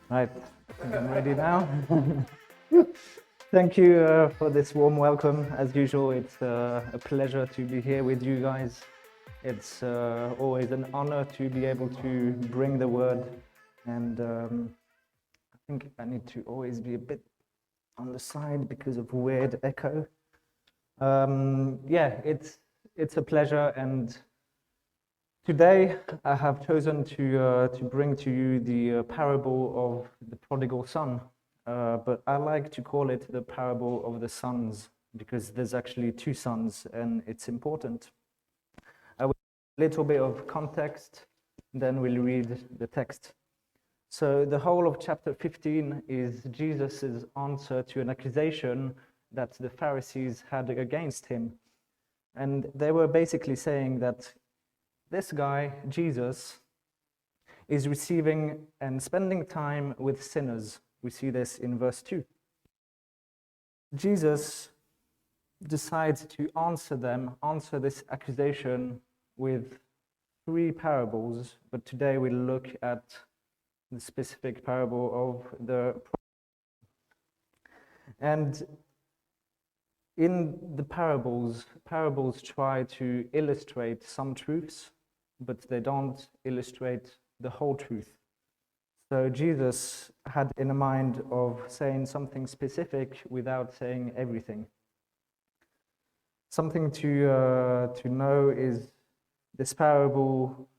Right, I think I'm ready now. Thank you for this warm welcome. As usual, it's a pleasure to be here with you guys. It's always an honor to be able to bring the word, and I think I need to always be a bit on the side because of weird echo. Yeah, it's a pleasure, and today I have chosen to bring to you the parable of the prodigal son, but I like to call it the parable of the sons because there's actually two sons, and it's important. I will a little bit of context, then we'll read the text. So the whole of chapter 15 is Jesus' answer to an accusation that the Pharisees had against him, and they were basically saying that this guy, Jesus, is receiving and spending time with sinners. We see this in verse 2. Jesus decides to answer this accusation with three parables, but today we'll look at the specific parable of the. And in the parables try to illustrate some truths, but they don't illustrate the whole truth. So Jesus had in mind of saying something specific without saying everything. Something to know is this parable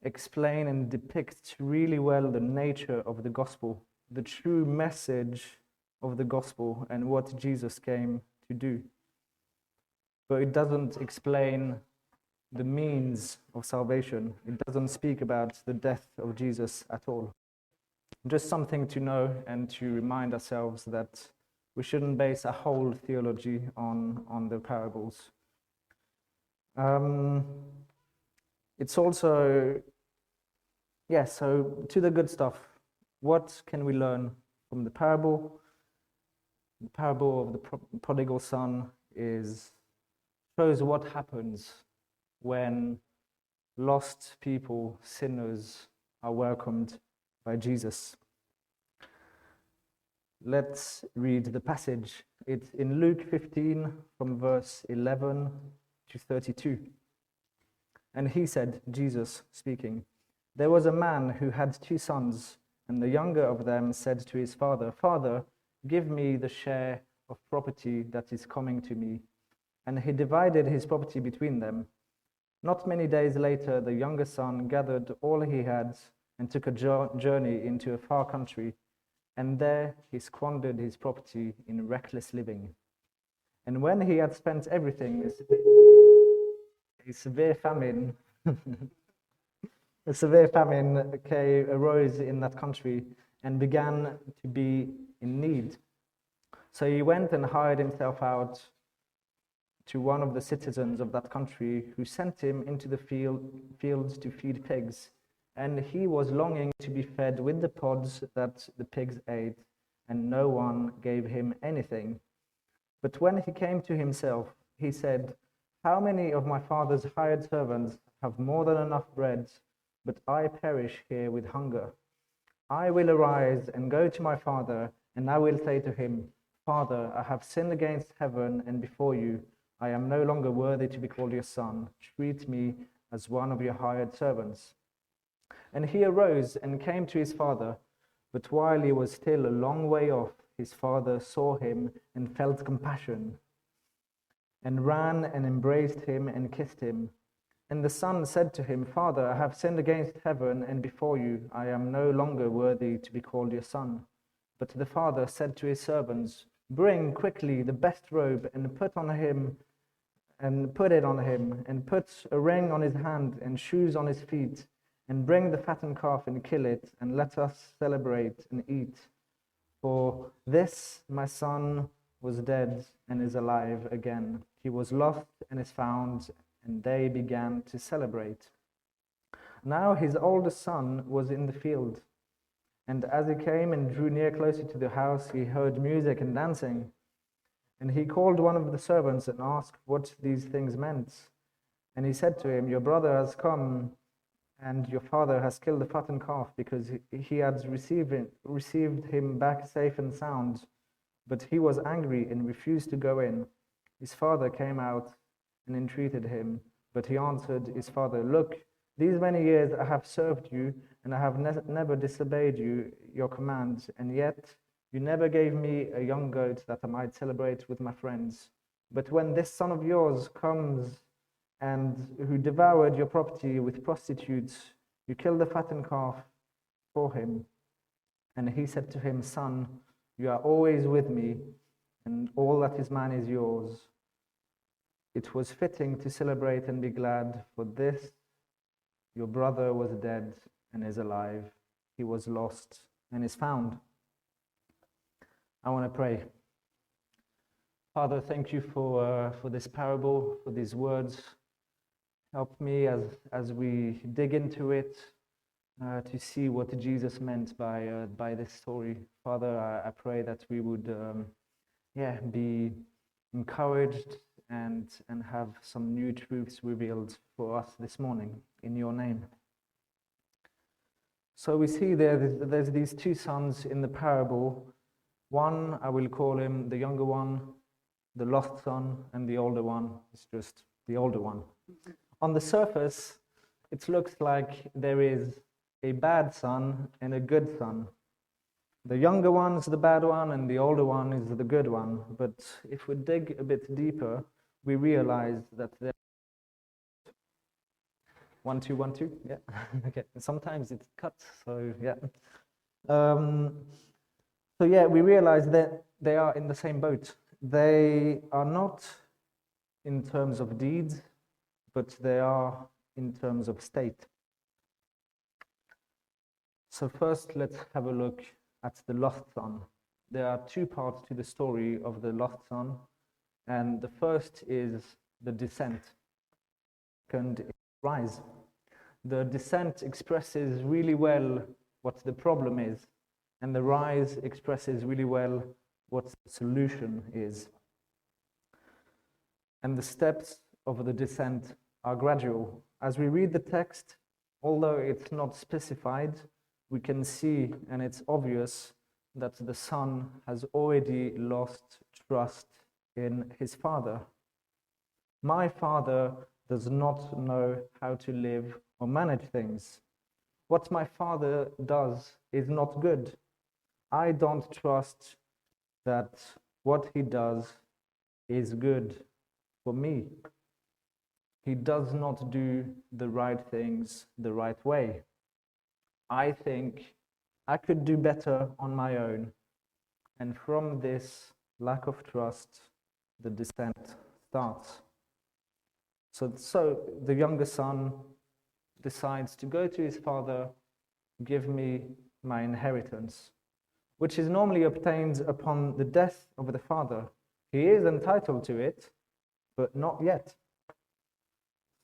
explain and depicts really well the nature of the gospel, the true message of the gospel and what Jesus came to do. But it doesn't explain the means of salvation. It doesn't speak about the death of Jesus at all. Just something to know and to remind ourselves that we shouldn't base a whole theology on the parables. It's also, so to the good stuff. What can we learn from the parable? The parable of the prodigal son shows what happens when lost people, sinners, are welcomed by Jesus. Let's read the passage. It's in Luke 15 from verse 11 to 32. And he said, Jesus speaking, there was a man who had two sons, and the younger of them said to his father, Father, give me the share of property that is coming to me. And he divided his property between them. Not many days later, the younger son gathered all he had and took a journey into a far country, and there he squandered his property in reckless living. And when he had spent everything, a severe famine arose in that country and began to be in need. So he went and hired himself out to one of the citizens of that country, who sent him into the fields to feed pigs. And he was longing to be fed with the pods that the pigs ate, and no one gave him anything. But when he came to himself, he said, how many of my father's hired servants have more than enough bread, but I perish here with hunger? I will arise and go to my father, and I will say to him, Father, I have sinned against heaven and before you. I am no longer worthy to be called your son. Treat me as one of your hired servants. And he arose and came to his father. But while he was still a long way off, his father saw him and felt compassion, and ran and embraced him and kissed him. And the son said to him, Father, I have sinned against heaven and before you. I am no longer worthy to be called your son. But the father said to his servants, bring quickly the best robe and put it on him, and put a ring on his hand and shoes on his feet, and bring the fattened calf and kill it, and let us celebrate and eat. For this my son was dead and is alive again. He was lost and is found, and they began to celebrate. Now his oldest son was in the field, and as he came and drew near closer to the house, he heard music and dancing. And he called one of the servants and asked what these things meant. And he said to him, your brother has come, and your father has killed the fattened calf because he had received him back safe and sound. But he was angry and refused to go in. His father came out and entreated him, but he answered his father, Look, these many years I have served you, and I have never disobeyed your commands, and yet you never gave me a young goat that I might celebrate with my friends. But when this son of yours comes and who devoured your property with prostitutes, you killed the fattened calf for him. And he said to him, Son, you are always with me, and all that is mine is yours. It was fitting to celebrate and be glad, for this your brother was dead and is alive. He was lost and is found. I want to pray. Father, thank you for this parable, for these words. Help me as we dig into it to see what Jesus meant by this story. Father, I pray that we would be encouraged and have some new truths revealed for us this morning in your name. So we see there's these two sons in the parable. One, I will call him the younger one, the lost son, and the older one is just the older one. On the surface, it looks like there is a bad son and a good son. The younger one is the bad one and the older one is the good one. But if we dig a bit deeper, we realize that there 1 2 1 2, yeah. Okay. Sometimes it cuts, so yeah. We realize that they are in the same boat. They are not in terms of deeds, but they are in terms of state. So first, let's have a look at the lost son. There are two parts to the story of the lost son, and the first is the descent. Second is rise. The descent expresses really well what the problem is, and the rise expresses really well what the solution is. And the steps of the descent are gradual. As we read the text, although it's not specified, we can see, and it's obvious, that the son has already lost trust in his father. My father does not know how to live or manage things. What my father does is not good. I don't trust that what he does is good for me. He does not do the right things the right way. I think I could do better on my own. And from this lack of trust, the descent starts. So the younger son decides to go to his father, give me my inheritance, which is normally obtained upon the death of the father. He is entitled to it, but not yet.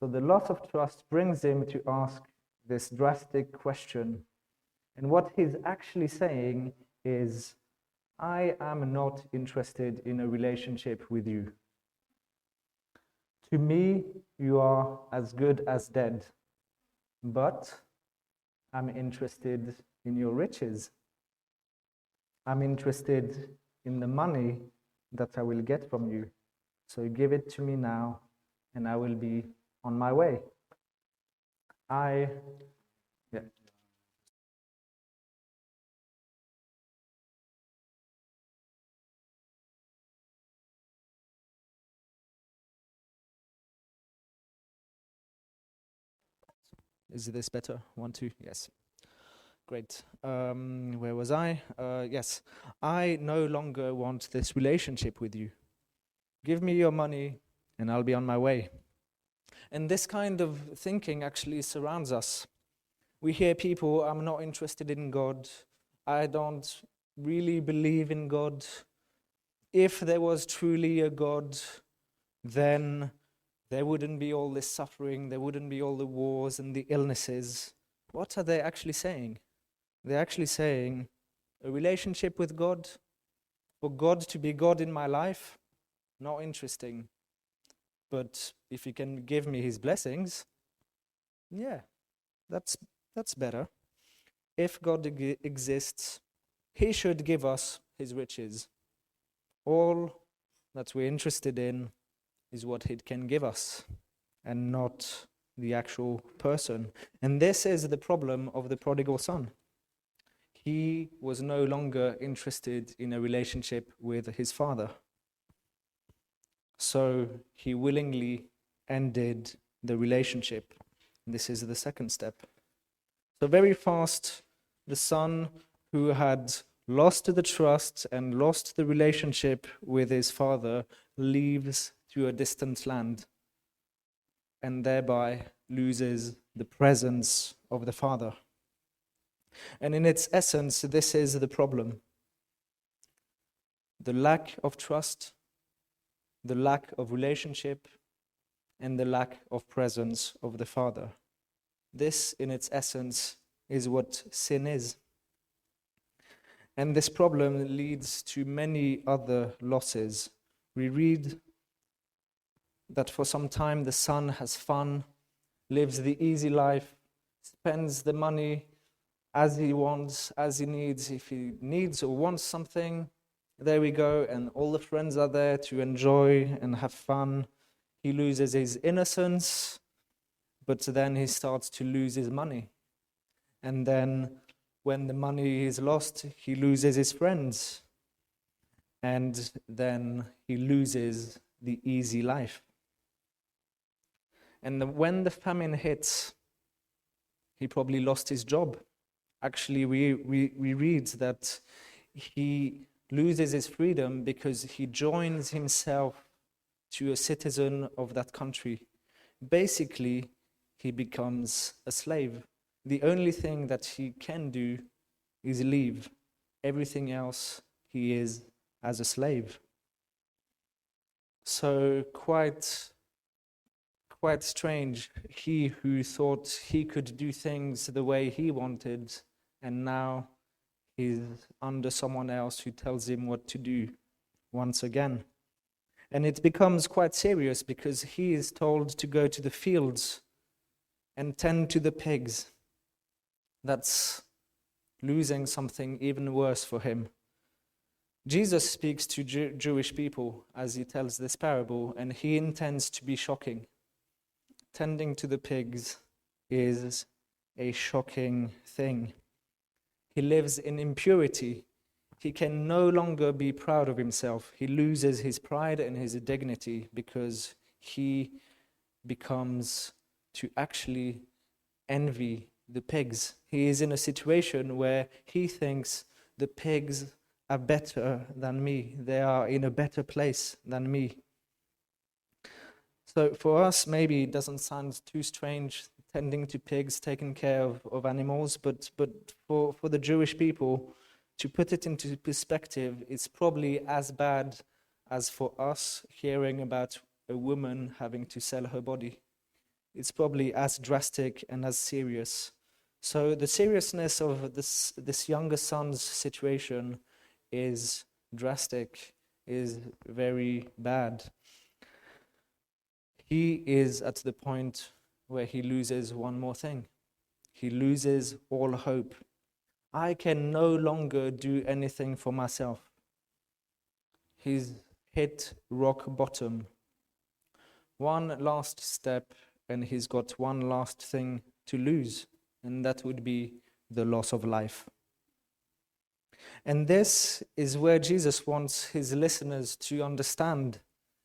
So the loss of trust brings him to ask this drastic question. And what he's actually saying is, I am not interested in a relationship with you. To me, you are as good as dead, but I'm interested in your riches. I'm interested in the money that I will get from you. So give it to me now, and I will be on my way. Is this better? 1 2, yes. Great. Where was I? Yes. I no longer want this relationship with you. Give me your money and I'll be on my way. And this kind of thinking actually surrounds us. We hear people, I'm not interested in God. I don't really believe in God. If there was truly a God, then there wouldn't be all this suffering, there wouldn't be all the wars and the illnesses. What are they actually saying? They're actually saying, a relationship with God, for God to be God in my life, not interesting. But if he can give me his blessings, yeah, that's better. If God exists, he should give us his riches. All that we're interested in is what he can give us, and not the actual person. And this is the problem of the prodigal son. He was no longer interested in a relationship with his father. So he willingly ended the relationship. This is the second step. So very fast, the son who had lost the trust and lost the relationship with his father leaves to a distant land and thereby loses the presence of the father. And in its essence, this is the problem. The lack of trust, the lack of relationship, and the lack of presence of the Father. This, in its essence, is what sin is. And this problem leads to many other losses. We read that for some time the son has fun, lives the easy life, spends the money as he wants, as he needs. If he needs or wants something, there we go, and all the friends are there to enjoy and have fun. He loses his innocence, but then he starts to lose his money. And then when the money is lost, he loses his friends. And then he loses the easy life. And when the famine hits, he probably lost his job. Actually, we read that he loses his freedom because he joins himself to a citizen of that country. Basically, he becomes a slave. The only thing that he can do is leave. Everything else, he is as a slave. So quite strange. He who thought he could do things the way he wanted, and now he's under someone else who tells him what to do once again. And it becomes quite serious because he is told to go to the fields and tend to the pigs. That's losing something even worse for him. Jesus speaks to Jewish people as he tells this parable, and he intends to be shocking. Tending to the pigs is a shocking thing. He lives in impurity. He can no longer be proud of himself. He loses his pride and his dignity because he becomes to actually envy the pigs. He is in a situation where he thinks the pigs are better than me. They are in a better place than me. So for us, maybe it doesn't sound too strange, tending to pigs, taking care of animals, but for the Jewish people, to put it into perspective, it's probably as bad as for us hearing about a woman having to sell her body. It's probably as drastic and as serious. So the seriousness of this younger son's situation is drastic, is very bad. He is at the point where he loses one more thing. He loses all hope. I can no longer do anything for myself. He's hit rock bottom. One last step, and he's got one last thing to lose, and that would be the loss of life. And this is where Jesus wants his listeners to understand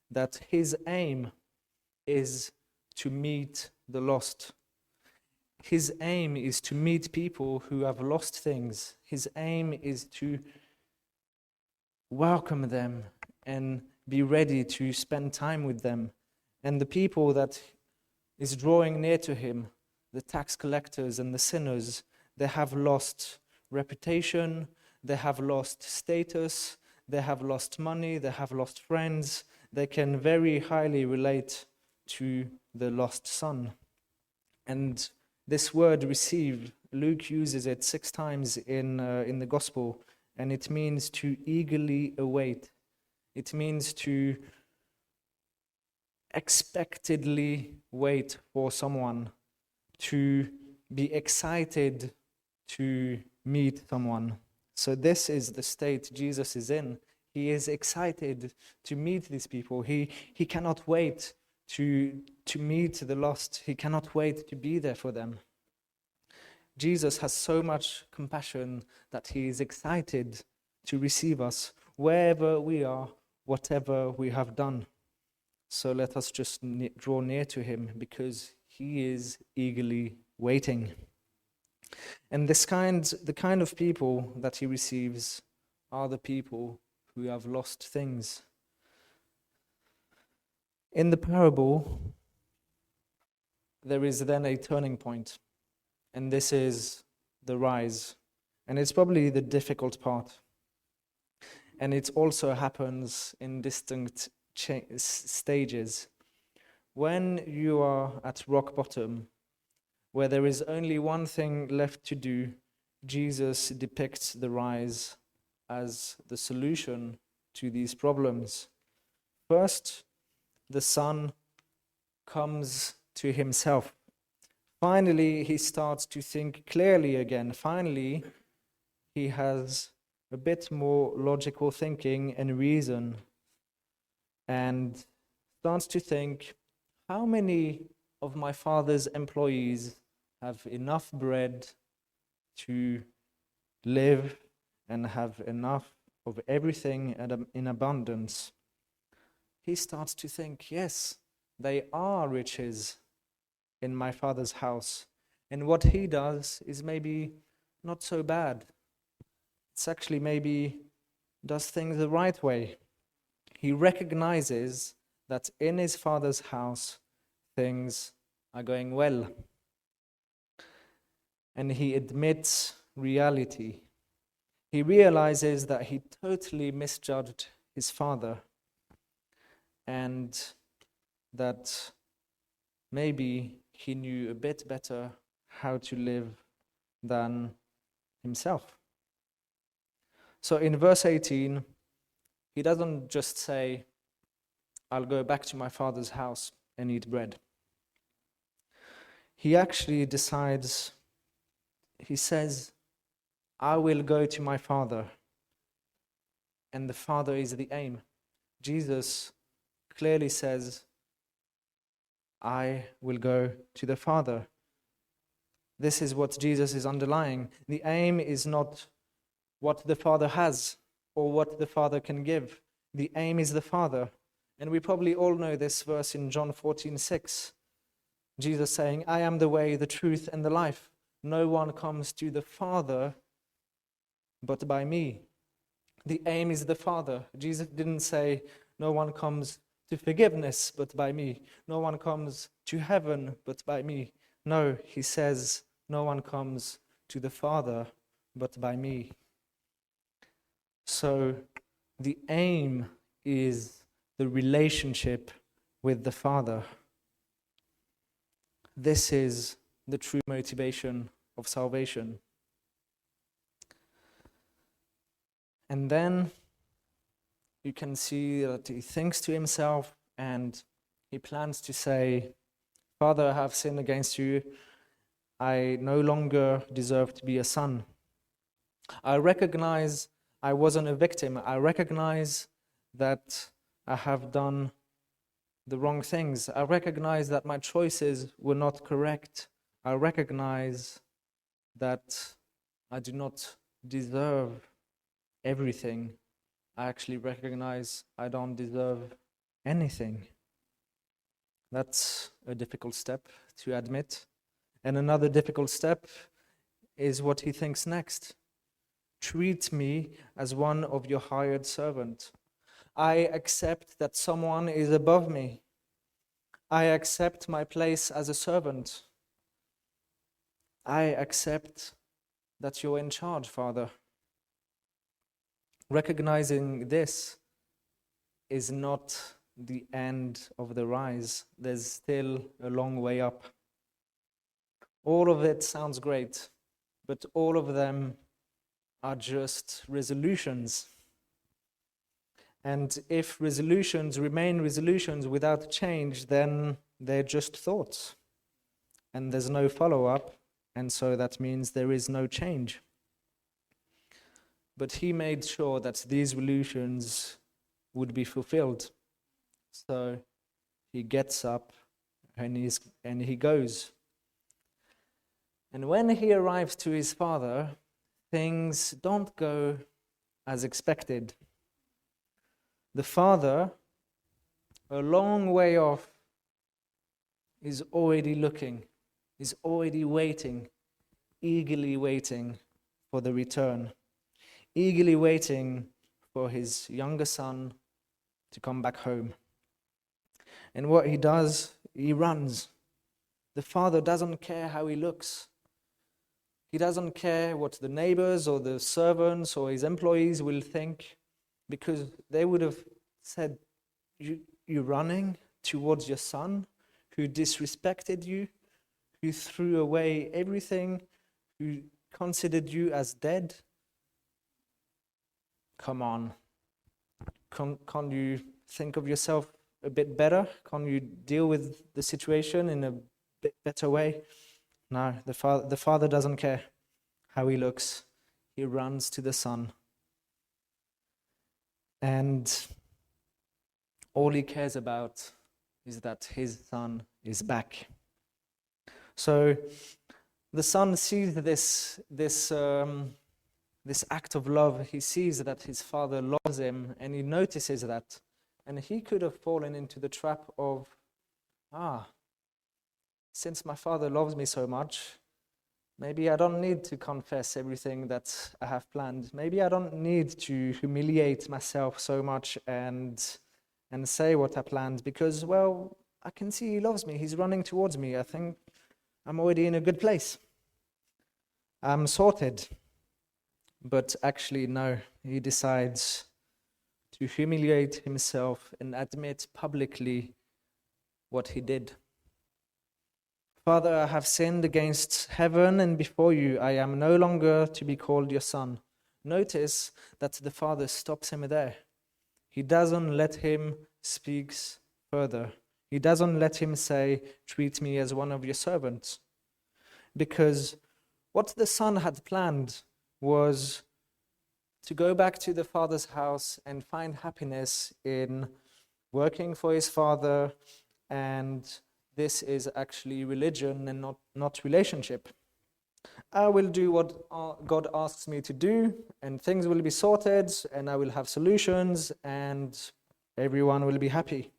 that his aim is to meet the lost. His aim is to meet people who have lost things. His aim is to welcome them and be ready to spend time with them. And the people that is drawing near to him, the tax collectors and the sinners, they have lost reputation, they have lost status, they have lost money, they have lost friends. They can very highly relate to the lost son. And this word receive, Luke uses it 6 times in the gospel, and it means to eagerly await. It means to expectedly wait for someone, to be excited to meet someone. So this is the state Jesus is in. He is excited to meet these people. He cannot wait to meet the lost. He cannot wait to be there for them. Jesus has so much compassion that he is excited to receive us wherever we are, whatever we have done. So let us just draw near to him, because he is eagerly waiting. And the kind of people that he receives are the people who have lost things. In the parable, there is then a turning point, and this is the rise. And it's probably the difficult part. And it also happens in distinct stages. When you are at rock bottom, where there is only one thing left to do, Jesus depicts the rise as the solution to these problems. First, the son comes to himself. Finally, he starts to think clearly again. Finally, he has a bit more logical thinking and reason, and starts to think, how many of my father's employees have enough bread to live and have enough of everything in abundance? He starts to think, yes, they are riches in my father's house. And what he does is maybe not so bad. It's actually maybe does things the right way. He recognizes that in his father's house, things are going well. And he admits reality. He realizes that he totally misjudged his father, and that maybe he knew a bit better how to live than himself. So in verse 18, he doesn't just say, I'll go back to my father's house and eat bread. He actually decides, he says, I will go to my father. And the father is the aim. Jesus clearly says, I will go to the Father. This is what Jesus is underlying. The aim is not what the Father has or what the Father can give. The aim is the Father. And we probably all know this verse in John 14:6. Jesus saying, I am the way, the truth, and the life. No one comes to the Father but by me. The aim is the Father. Jesus didn't say, no one comes to forgiveness but by me. No one comes to heaven but by me. No, he says, no one comes to the Father but by me. So the aim is the relationship with the Father. This is the true motivation of salvation. And then you can see that he thinks to himself and he plans to say, Father, I have sinned against you. I no longer deserve to be a son. I recognize I wasn't a victim. I recognize that I have done the wrong things. I recognize that my choices were not correct. I recognize that I do not deserve everything. I actually recognize I don't deserve anything. That's a difficult step to admit. And another difficult step is what he thinks next. Treat me as one of your hired servants. I accept that someone is above me. I accept my place as a servant. I accept that you're in charge, Father. Recognizing this is not the end of the rise. There's still a long way up. All of it sounds great, but all of them are just resolutions. And if resolutions remain resolutions without change, then they're just thoughts. And there's no follow-up, and so that means there is no change. But he made sure that these resolutions would be fulfilled. So he gets up and he goes. And when he arrives to his father, things don't go as expected. The father, a long way off, is already looking, is already waiting, eagerly waiting for the return, eagerly waiting for his younger son to come back home. And what he does, he runs. The father doesn't care how he looks. He doesn't care what the neighbors or the servants or his employees will think, because they would have said, you're running towards your son who disrespected you, who threw away everything, who considered you as dead. Come on. Can't you think of yourself a bit better? Can't you deal with the situation in a bit better way? No, the father doesn't care how he looks. He runs to the son. And all he cares about is that his son is back. So the son sees this act of love. He sees that his father loves him, and he notices that. And he could have fallen into the trap of, since my father loves me so much, maybe I don't need to confess everything that I have planned. Maybe I don't need to humiliate myself so much and say what I planned, because, well, I can see he loves me. He's running towards me. I think I'm already in a good place. I'm sorted. But actually, no, he decides to humiliate himself and admit publicly what he did. Father, I have sinned against heaven and before you. I am no longer to be called your son. Notice that the father stops him there. He doesn't let him speak further. He doesn't let him say, treat me as one of your servants. Because what the son had planned was to go back to the father's house and find happiness in working for his father, and this is actually religion and not relationship. I will do what God asks me to do, and things will be sorted, and I will have solutions, and everyone will be happy.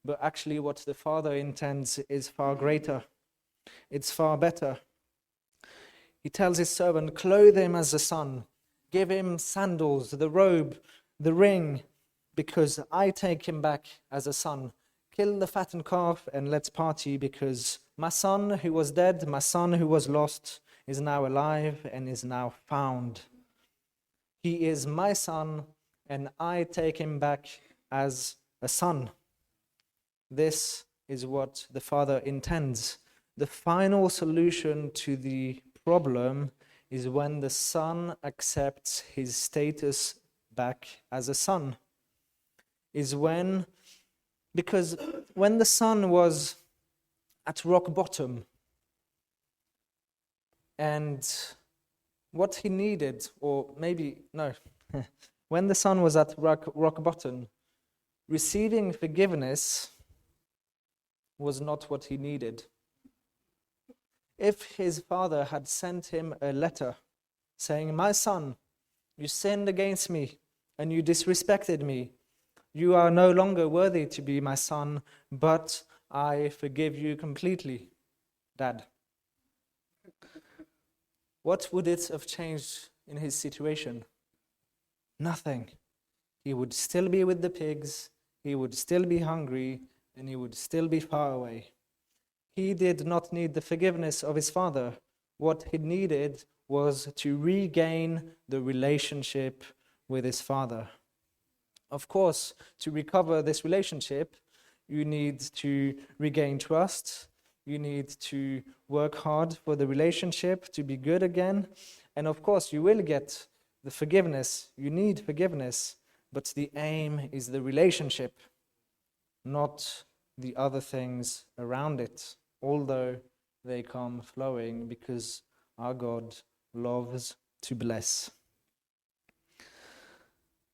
But actually what the father intends is far greater. It's far better. He tells his servant, clothe him as a son. Give him sandals, the robe, the ring, because I take him back as a son. Kill the fattened calf and let's party, because my son who was dead, my son who was lost, is now alive and is now found. He is my son, and I take him back as a son. This is what the father intends. The final solution to the problem is when the son accepts his status back as a son. Because when the son was at rock bottom, and what he needed, or maybe, no, when the son was at rock bottom, receiving forgiveness was not what he needed. If his father had sent him a letter saying, my son, you sinned against me and you disrespected me. You are no longer worthy to be my son, but I forgive you completely, Dad. What would it have changed in his situation? Nothing. He would still be with the pigs, he would still be hungry, and he would still be far away. He did not need the forgiveness of his father. What he needed was to regain the relationship with his father. Of course, to recover this relationship, you need to regain trust. You need to work hard for the relationship to be good again. And of course, you will get the forgiveness. You need forgiveness. But the aim is the relationship, not the other things around it, although they come flowing, because our God loves to bless.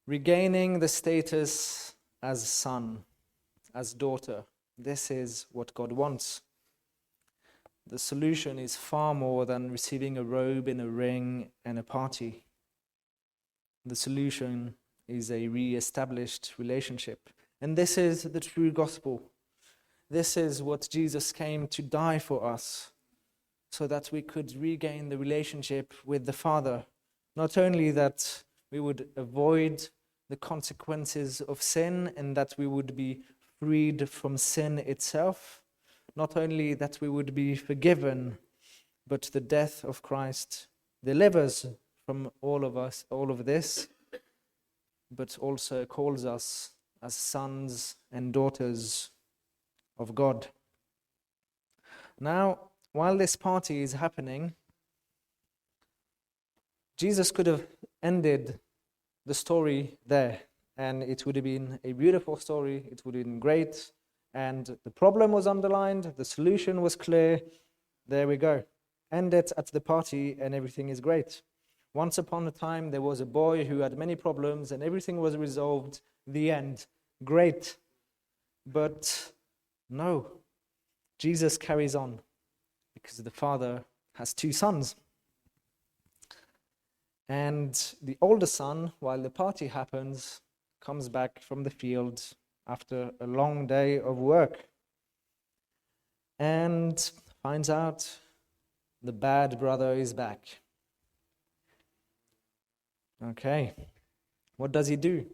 Regaining the status as son, as daughter, this is what God wants. The solution is far more than receiving a robe and a ring and a party. The solution is a re-established relationship. And this is the true gospel. This is what Jesus came to die for us, so that we could regain the relationship with the Father. Not only that we would avoid the consequences of sin and that we would be freed from sin itself, not only that we would be forgiven, but the death of Christ delivers from all of this, but also calls us as sons and daughters of God. Now, while this party is happening, Jesus could have ended the story there, and it would have been a beautiful story, it would have been great, and the problem was underlined, the solution was clear. There we go. End it at the party and everything is great. Once upon a time, there was a boy who had many problems and everything was resolved. The end. Great. But no, Jesus carries on because the father has two sons. And the older son, while the party happens, comes back from the field after a long day of work and finds out the bad brother is back. Okay, what does he do?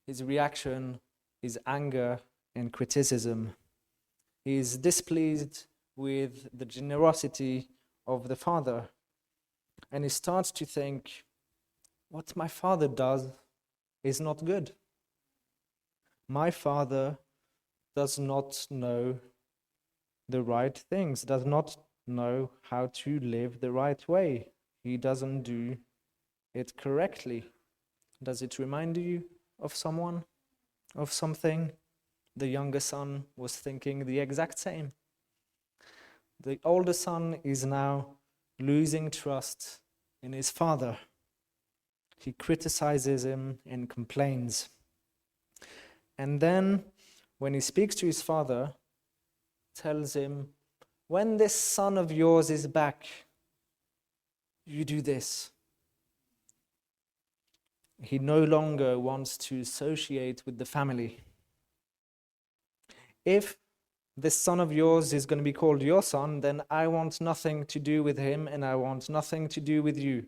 His reaction is anger and criticism. He is displeased with the generosity of the father, and he starts to think, what my father does is not good. My father does not know the right things, does not know how to live the right way. He doesn't do it correctly. Does it remind you of someone, of something? The younger son was thinking the exact same. The older son is now losing trust in his father. He criticizes him and complains. And then, when he speaks to his father, tells him, when this son of yours is back, you do this. He no longer wants to associate with the family. If this son of yours is going to be called your son, then I want nothing to do with him and I want nothing to do with you.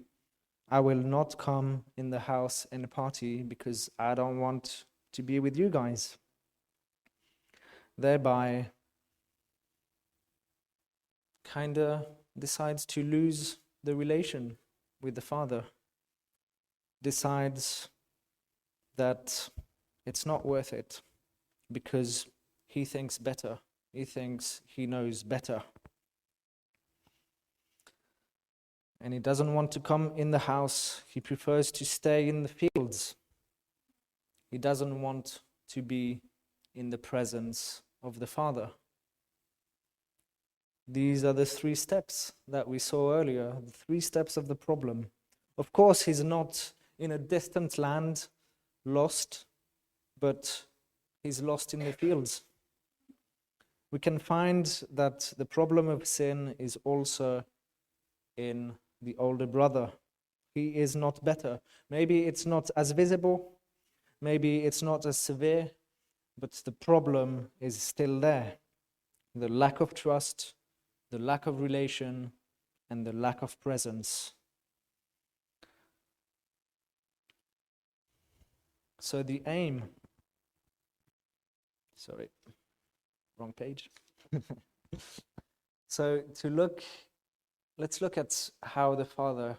I will not come in the house and party because I don't want to be with you guys. Thereby, kind of decides to lose the relation with the father. Decides that it's not worth it because he thinks better. He thinks he knows better. And he doesn't want to come in the house. He prefers to stay in the fields. He doesn't want to be in the presence of the Father. These are the 3 steps that we saw earlier, the 3 steps of the problem. Of course, he's not in a distant land, lost, but he's lost in the fields. We can find that the problem of sin is also in the older brother. He is not better. Maybe it's not as visible, maybe it's not as severe, but the problem is still there. The lack of trust, the lack of relation, and the lack of presence. So the aim, wrong page. So let's look at how the Father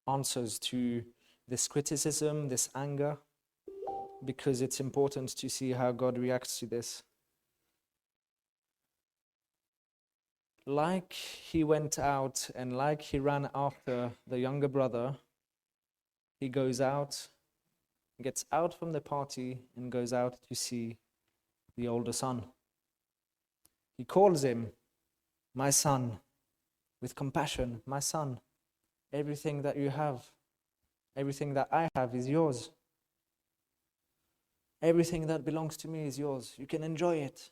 answers to this criticism, this anger, because it's important to see how God reacts to this. Like he went out and like he ran after the younger brother, he goes out, gets out from the party and goes out to see the older son. He calls him, my son. with compassion. My son, everything that you have, everything that I have is yours. Everything that belongs to me is yours. You can enjoy it.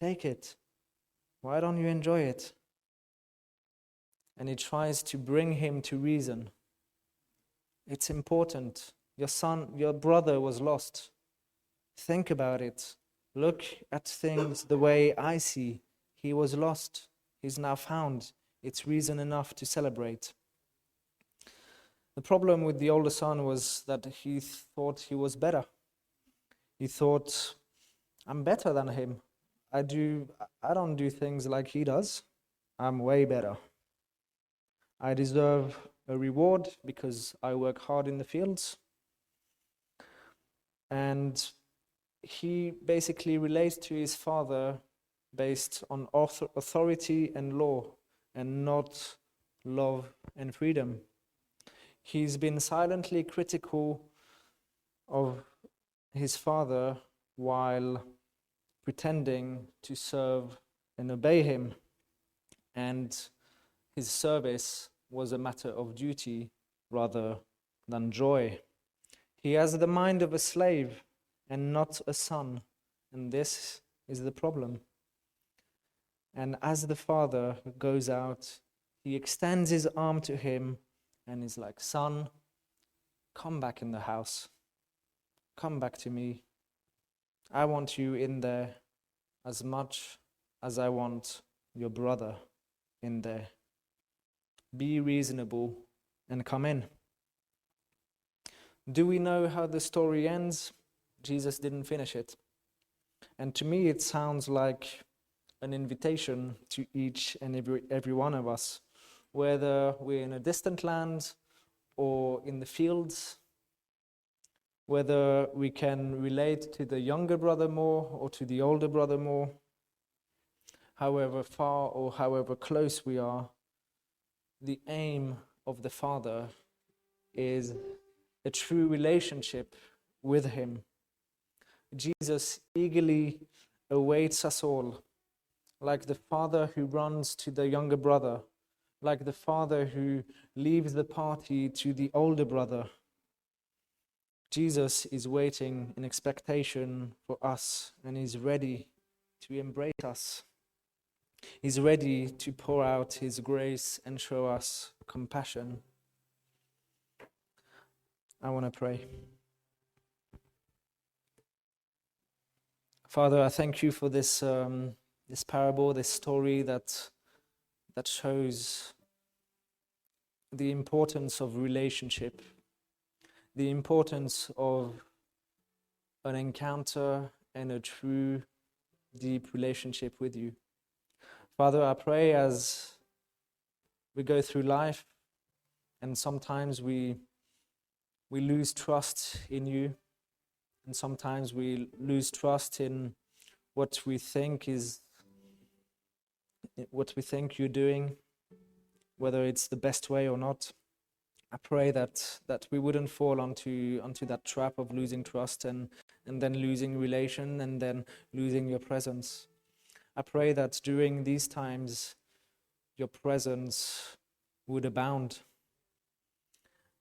Take it. Why don't you enjoy it? And he tries to bring him to reason. It's important. Your brother was lost. Think about it. Look at things the way I see. He was lost. He's now found. It's reason enough to celebrate. The problem with the older son was that he thought he was better. He thought, I'm better than him. I don't do things like he does. I'm way better. I deserve a reward because I work hard in the fields. And he basically relates to his father based on authority and law, and not love and freedom. He's been silently critical of his father while pretending to serve and obey him, and his service was a matter of duty rather than joy. He has the mind of a slave and not a son, and this is the problem. And as the father goes out, he extends his arm to him and is like, son, come back in the house. Come back to me. I want you in there as much as I want your brother in there. Be reasonable and come in. Do we know how the story ends? Jesus didn't finish it. And to me, it sounds like an invitation to each and every one of us, whether we're in a distant land or in the fields, whether we can relate to the younger brother more or to the older brother more, however far or however close we are, the aim of the Father is a true relationship with him. Jesus eagerly awaits us all, like the father who runs to the younger brother, like the father who leaves the party to the older brother. Jesus is waiting in expectation for us, and is ready to embrace us. He's ready to pour out his grace and show us compassion. I want to pray. Father, I thank you for this parable, this story that shows the importance of relationship, the importance of an encounter and a true, deep relationship with you. Father, I pray as we go through life, and sometimes we lose trust in you, and sometimes we lose trust in what we think you're doing, whether it's the best way or not. I pray that we wouldn't fall onto that trap of losing trust and then losing relation and then losing your presence. I pray that during these times, your presence would abound.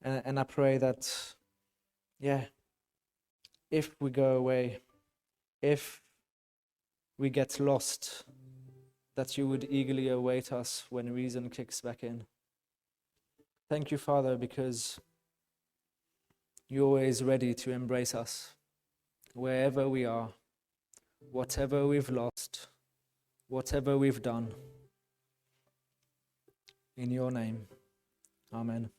And I pray that, if we go away, if we get lost, that you would eagerly await us when reason kicks back in. Thank you, Father, because you're always ready to embrace us, wherever we are, whatever we've lost, whatever we've done. In your name, amen.